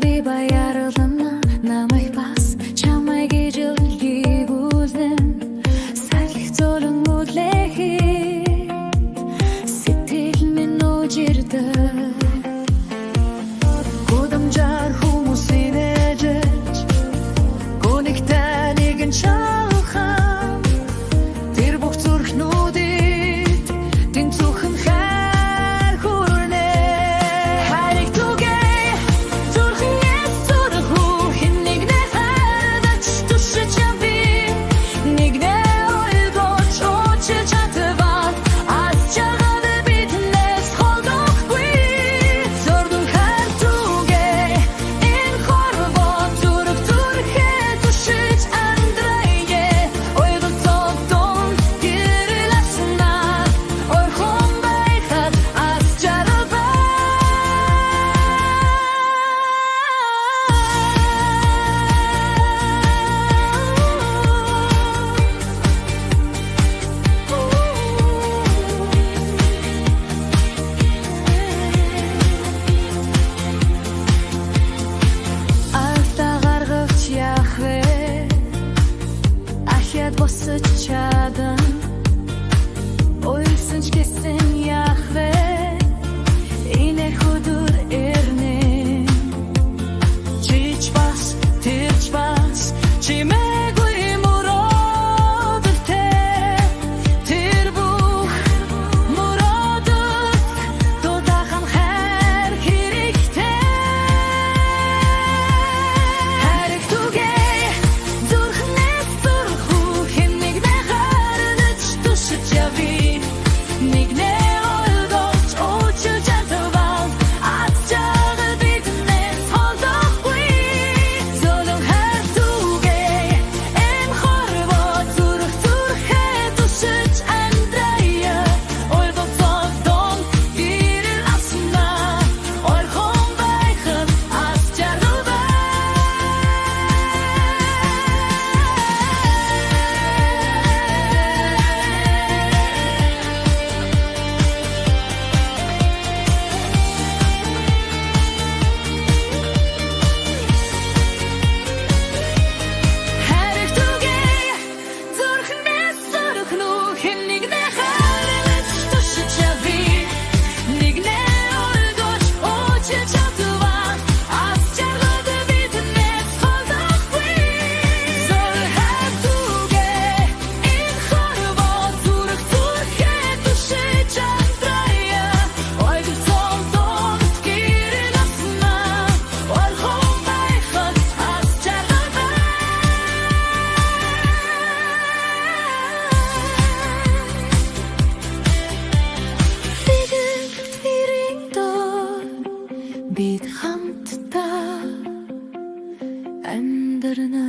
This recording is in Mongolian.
би баярлана намайг бас чамайг ижүүлгийгүүлэн салхи золон үлэхий сэтгэл минь нөөжирдэ гудамжаар хүмүүсийн ээжэж гонигтай нэгэн чалхан тэр бүх зүрхнүүдийг тэнцвхэн хайр хүрнэ хайрыг түгэй зүрхнээс зүрхүү хэн нэгнэ хайрлаж түшиж яви нэгнэ ойлгож очиж чадвал аз жаргал биднээс холдохгүй зөрдөн хайр түгэй энэ хорвоо зүрх зүрхээ түшиж амьдрае ойлголцоодон гэрэл асна ойрхон байхад аз жаргал Алта гаргавч яхвэ ахяд босож чадан ойлсон ч гэсэн яхвэ энэ хөдөр эрнэ чич бас тэрч бас чимээгүй мөрөөдөлтэй тэр бүх мөрөөдөлд дуудахан хайр хэрэгтэй хайрыг түгэй зүрхнээс зүрхүү хэн нэгнэ хайрлаж түшиж яви нэгнэ ойлгож очиж чадвал аз жаргал биднээс холдохгүй золон хайр түгэй энэ хорвоо зүрх зүрхээ түшиж амьдрая ойлголцоодон гэрэл асна ойрхон байхад аз жаргал хайрыг түгэй зүрхнээс зүрхнүү хэн нэгнэ хайрлаж түшиж яви нэгнэ ойлгож очиж чадвал аз жаргал биднээс холдохгүй золон хайр түгэй энэ хорвоо зүрх зүрхээ түшиж амьдрая ойлголцоодон гэрэл асна ойрхон байхад аз жаргал бид хамтдаа амьдрна